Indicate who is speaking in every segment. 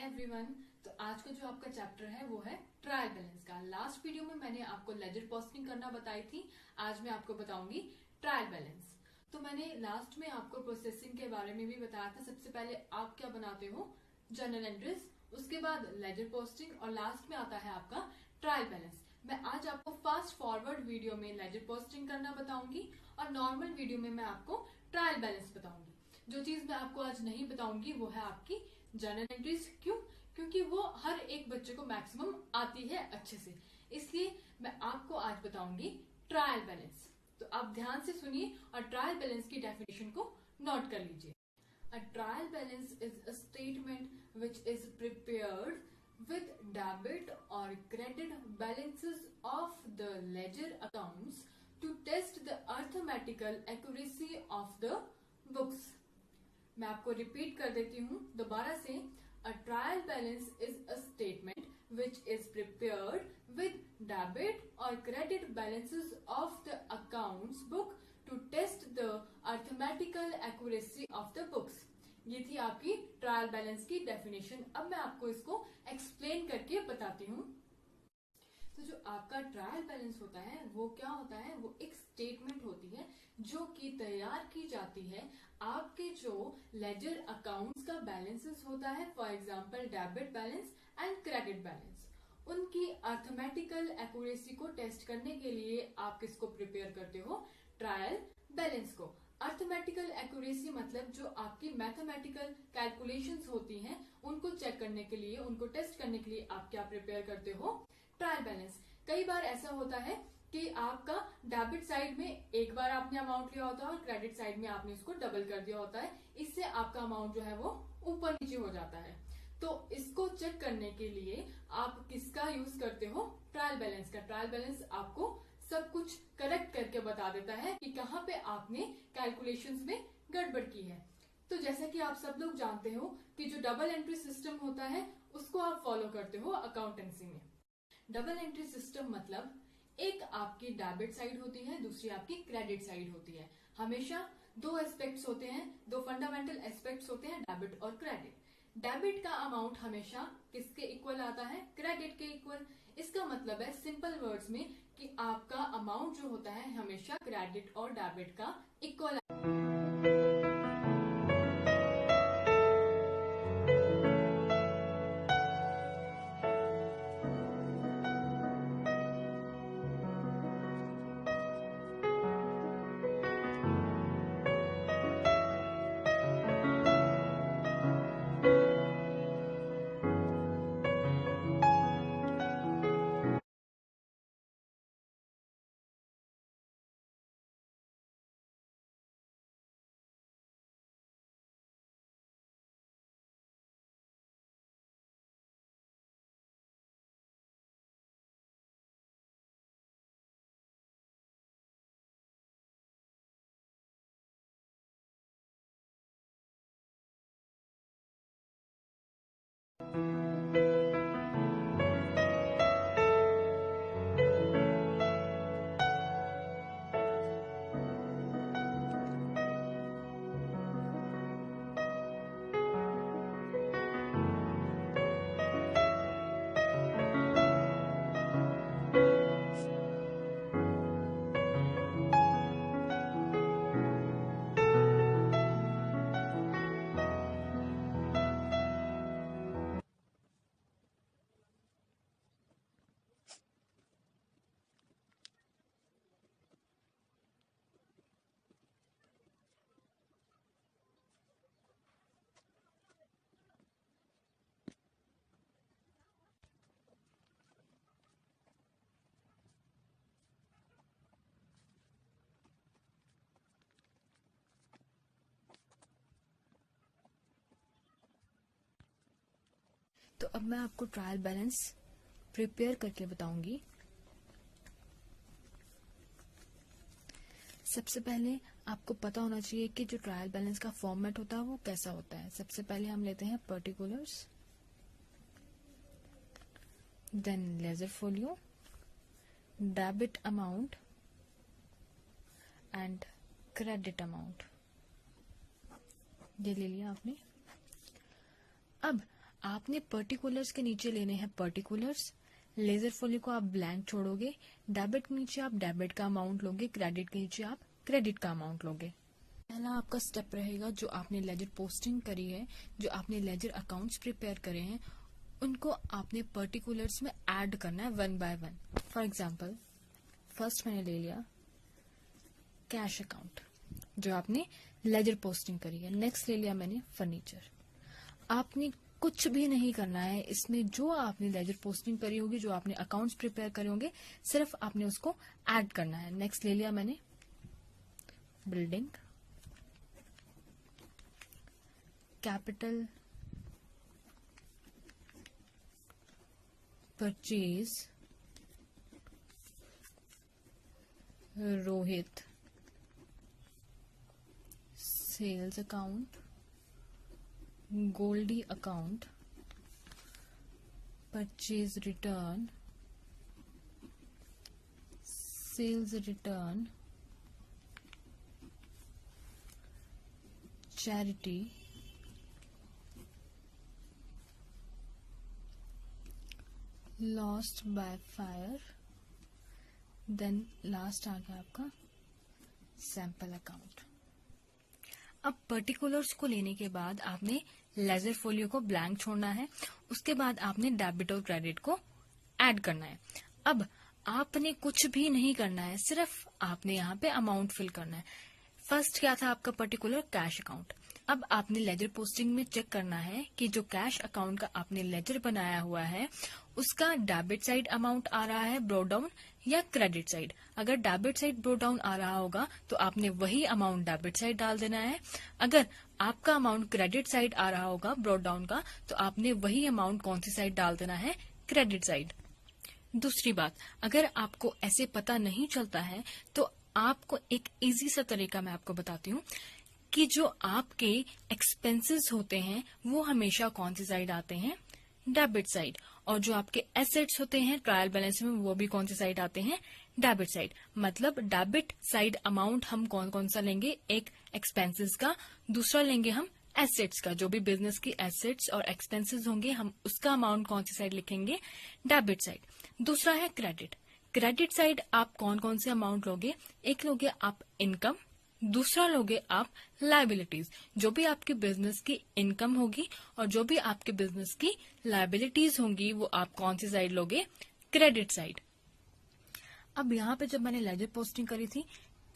Speaker 1: Everyone. तो आज का जो आपका चैप्टर है वो है ट्रायल बैलेंस का। लास्ट वीडियो में मैंने आपको लेजर पोस्टिंग करना बताई थी, आज मैं आपको बताऊंगी ट्रायल बैलेंस। तो मैंने लास्ट में आपको प्रोसेसिंग के बारे में भी बताया था। सबसे पहले आप क्या बनाते हो, जर्नल एंट्रीज, उसके बाद लेजर पोस्टिंग और लास्ट में आता है आपका ट्रायल बैलेंस। मैं आज आपको फास्ट फॉरवर्ड वीडियो में लेजर पोस्टिंग करना बताऊंगी और नॉर्मल वीडियो में मैं आपको ट्रायल बैलेंस बताऊंगी। जो चीज मैं आपको आज नहीं बताऊंगी वो है आपकी जर्नल एंट्रीज। क्यों? क्योंकि वो हर एक बच्चे को मैक्सिमम आती है अच्छे से, इसलिए मैं आपको आज बताऊंगी ट्रायल बैलेंस। तो आप ध्यान से सुनिए और ट्रायल बैलेंस की डेफिनेशन को नोट कर लीजिए। A trial balance is a statement which is prepared with debit or credit balances of the ledger accounts to test the arithmetical accuracy of the books. मैं आपको रिपीट कर देती हूँ दोबारा से। A trial balance is a statement which is prepared with debit or credit balances of the accounts book to test the arithmetical accuracy of the books. ये थी आपकी ट्रायल बैलेंस की डेफिनेशन। अब मैं आपको इसको एक्सप्लेन करके बताती हूँ। तो जो आपका ट्रायल बैलेंस होता है वो क्या होता है, वो एक स्टेटमेंट होती है जो कि तैयार की जाती है आपके जो लेजर अकाउंट्स का बैलेंसेस होता है, for example debit balance and credit balance, उनकी अर्थमेटिकल एक्यूरेसी को टेस्ट करने के लिए आप किसको प्रिपेयर करते हो, ट्रायल बैलेंस को। अर्थमेटिकल एक्यूरेसी मतलब जो आपकी मैथमेटिकल कैलकुलेशंस होती हैं उनको चेक करने के लिए, उनको टेस्ट करने के लिए आप क्या प्रिपेयर करते हो, ट्रायल बैलेंस। कई बार ऐसा होता है कि आपका डेबिट साइड में एक बार आपने अमाउंट लिया होता है और क्रेडिट साइड में आपने इसको डबल कर दिया होता है, इससे आपका अमाउंट जो है वो ऊपर नीचे हो जाता है। तो इसको चेक करने के लिए आप किसका यूज करते हो, ट्रायल बैलेंस का। ट्रायल बैलेंस आपको सब कुछ करेक्ट करके बता देता है कि कहाँ पे आपने कैलकुलेशंस में गड़बड़ की है। तो जैसा कि आप सब लोग जानते हो कि जो डबल एंट्री सिस्टम होता है उसको आप फॉलो करते हो अकाउंटेंसी में। डबल एंट्री सिस्टम मतलब एक आपकी डेबिट साइड होती है, दूसरी आपकी क्रेडिट साइड होती है। हमेशा दो एस्पेक्ट्स होते हैं, दो फंडामेंटल एस्पेक्ट्स होते हैं, डेबिट और क्रेडिट। डेबिट का अमाउंट हमेशा किसके इक्वल आता है, क्रेडिट के इक्वल। इसका मतलब है सिंपल वर्ड्स में कि आपका अमाउंट जो होता है हमेशा क्रेडिट और डेबिट का इक्वल। तो अब मैं आपको ट्रायल बैलेंस प्रिपेयर करके बताऊंगी। सबसे पहले आपको पता होना चाहिए कि जो ट्रायल बैलेंस का फॉर्मेट होता है वो कैसा होता है। सबसे पहले हम लेते हैं particulars, then ledger folio, debit amount and credit amount. ये ले लिया आपने। अब आपने पर्टिकुलर्स के नीचे लेने हैं पर्टिकुलर्स, लेजर फोलियो को आप ब्लैंक छोड़ोगे, डेबिट के नीचे आप डेबिट का अमाउंट लोगे, क्रेडिट के नीचे आप क्रेडिट का अमाउंट लोगे। पहला आपका स्टेप रहेगा जो आपने लेजर पोस्टिंग करी है, जो आपने लेजर अकाउंट्स प्रिपेयर करे हैं, उनको आपने पर्टिकुलर्स में ऐड करना है one by one. For example first मैंने ले लिया कैश अकाउंट जो आपने लेजर पोस्टिंग करी है। नेक्स्ट ले लिया मैंने फर्नीचर। आपने कुछ भी नहीं करना है इसमें, जो आपने लेजर पोस्टिंग करी होगी, जो आपने अकाउंट्स प्रिपेयर करे होंगे, सिर्फ आपने उसको ऐड करना है। नेक्स्ट ले लिया मैंने building, capital, purchase, Rohit, sales account, Goldie account, purchase return, sales return, charity, lost by fire, then last आ गया आपका सैंपल अकाउंट। अब पर्टिकुलर्स को लेने के बाद आपने लेजर फोलियो को ब्लैंक छोड़ना है, उसके बाद आपने डेबिट और क्रेडिट को ऐड करना है। अब आपने कुछ भी नहीं करना है, सिर्फ आपने यहाँ पे अमाउंट फिल करना है। फर्स्ट क्या था आपका पर्टिकुलर कैश अकाउंट। अब आपने लेजर पोस्टिंग में चेक करना है कि जो कैश अकाउंट का आपने लेजर बनाया हुआ है उसका डेबिट साइड अमाउंट आ रहा है ब्रोड डाउन या क्रेडिट साइड। अगर डेबिट साइड ब्रोड डाउन आ रहा होगा तो आपने वही अमाउंट डेबिट साइड डाल देना है। अगर आपका अमाउंट क्रेडिट साइड आ रहा होगा ब्रोड डाउन का तो आपने वही अमाउंट कौन सी साइड डाल देना है, क्रेडिट साइड। दूसरी बात, अगर आपको ऐसे पता नहीं चलता है तो आपको एक इजी सा तरीका मैं आपको बताती हूँ कि जो आपके एक्सपेंसेस होते हैं वो हमेशा कौन सी साइड आते हैं, डेबिट साइड, और जो आपके एसेट्स होते हैं ट्रायल बैलेंस में वो भी कौन सी साइड आते हैं, डेबिट साइड। मतलब डेबिट साइड अमाउंट हम कौन कौन सा लेंगे, एक एक्सपेंसेस का, दूसरा लेंगे हम एसेट्स का। जो भी बिजनेस की एसेट्स और एक्सपेंसेस होंगे हम उसका अमाउंट कौन सी साइड लिखेंगे, डेबिट साइड। दूसरा है क्रेडिट। क्रेडिट साइड आप कौन कौन से अमाउंट लोगे, एक लोगे आप इनकम, दूसरा लोगे आप लायबिलिटीज। जो भी आपके बिजनेस की इनकम होगी और जो भी आपके बिजनेस की लायबिलिटीज होंगी वो आप कौन सी साइड लोगे, क्रेडिट साइड। अब यहाँ पे जब मैंने लेजर पोस्टिंग करी थी,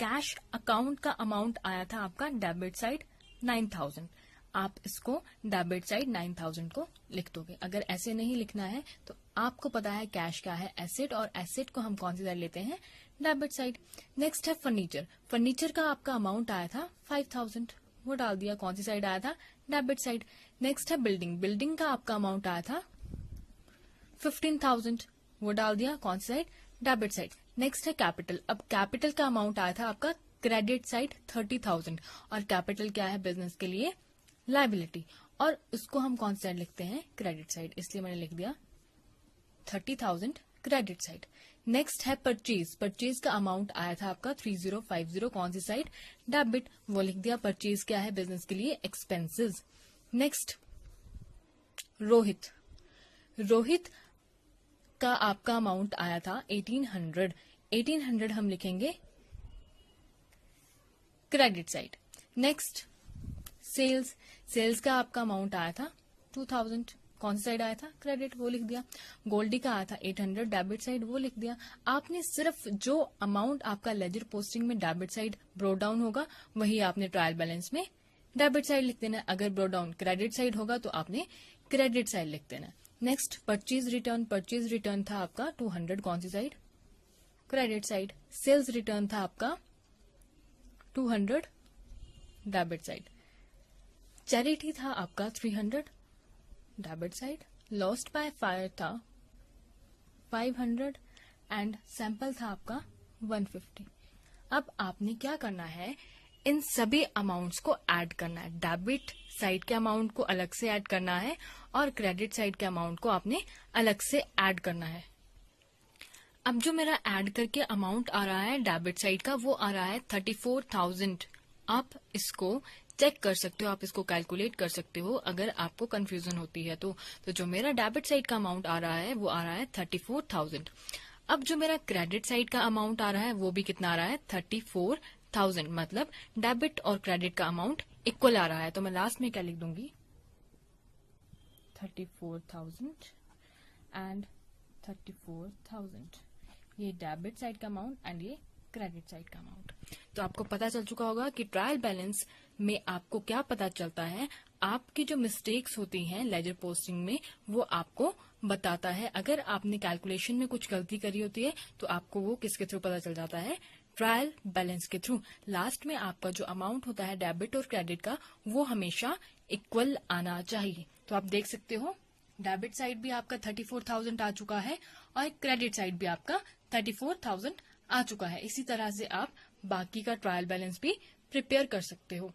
Speaker 1: कैश अकाउंट का अमाउंट आया था आपका डेबिट साइड 9000। आप इसको डेबिट साइड 9000 को लिख दोगे। अगर ऐसे नहीं लिखना है तो आपको पता है कैश क्या है, एसेट, और एसेट को हम कौन सी साइड लेते हैं, डेबिट साइड। नेक्स्ट है फर्नीचर। फर्नीचर का आपका अमाउंट आया था 5000, वो डाल दिया, कौन सी साइड आया था, डेबिट साइड। नेक्स्ट है बिल्डिंग। बिल्डिंग का आपका अमाउंट आया था 15000, वो डाल दिया, कौन सी साइड, डेबिट साइड। नेक्स्ट है कैपिटल। अब कैपिटल का अमाउंट आया था आपका क्रेडिट साइड 30000, और कैपिटल क्या है बिजनेस के लिए, लायबिलिटी, और उसको हम कौन सी साइड लिखते हैं, क्रेडिट साइड, इसलिए मैंने लिख दिया 30000 क्रेडिट साइड। नेक्स्ट है परचेज। परचेज का अमाउंट आया था आपका 3050, कौन सी साइड, डेबिट, वो लिख दिया। परचेज क्या है बिजनेस के लिए, एक्सपेंसेस। नेक्स्ट रोहित। रोहित का आपका अमाउंट आया था 1800, 1800 हम लिखेंगे credit side. Next sales. Sales का आपका अमाउंट आया था 2000, कौन सी साइड आया था, क्रेडिट, वो लिख दिया। गोल्डी का आया था 800, डेबिट साइड, वो लिख दिया। आपने सिर्फ जो अमाउंट आपका लेजर पोस्टिंग में डेबिट साइड ब्रोड डाउन होगा वही आपने ट्रायल बैलेंस में डेबिट साइड लिख देना। अगर ब्रोड डाउन क्रेडिट साइड होगा तो आपने क्रेडिट साइड लिख देना। Next purchase return. Purchase return था आपका 200, कौन सी side, credit side. Sales return था आपका 200, डेबिट साइड। चैरिटी था आपका 300, debit side. Lost by fire था 500 एंड सैंपल था आपका 150। अब आपने क्या करना है, इन सभी अमाउंट्स को ऐड करना है। डेबिट साइड के अमाउंट को अलग से ऐड करना है और क्रेडिट साइड के अमाउंट को आपने अलग से ऐड करना है। अब जो मेरा ऐड करके अमाउंट आ रहा है डेबिट साइड का वो आ रहा है 34000। आप इसको
Speaker 2: चेक कर सकते हो, आप इसको कैलकुलेट कर सकते हो अगर आपको कंफ्यूजन होती है तो जो मेरा डेबिट साइड का अमाउंट आ रहा है वो आ रहा है 34,000। अब जो मेरा क्रेडिट साइड का अमाउंट आ रहा है वो भी कितना आ रहा है 34,000, मतलब डेबिट और क्रेडिट का अमाउंट इक्वल आ रहा है। तो मैं लास्ट में क्या लिख दूंगी 34,000 एंड 34,000, ये डेबिट साइड का अमाउंट एंड ये क्रेडिट साइड का अमाउंट। तो आपको पता चल चुका होगा कि ट्रायल बैलेंस में आपको क्या पता चलता है, आपकी जो मिस्टेक्स होती हैं लेजर पोस्टिंग में वो आपको बताता है। अगर आपने कैलकुलेशन में कुछ गलती करी होती है तो आपको वो किसके थ्रू पता चल जाता है, ट्रायल बैलेंस के थ्रू। लास्ट में आपका जो अमाउंट होता है डेबिट और क्रेडिट का वो हमेशा इक्वल आना चाहिए। तो आप देख सकते हो डेबिट साइड भी आपका 34,000 आ चुका है और क्रेडिट साइड भी आपका 34,000 आ चुका है। इसी तरह से आप बाकी का ट्रायल बैलेंस भी प्रिपेयर कर सकते हो।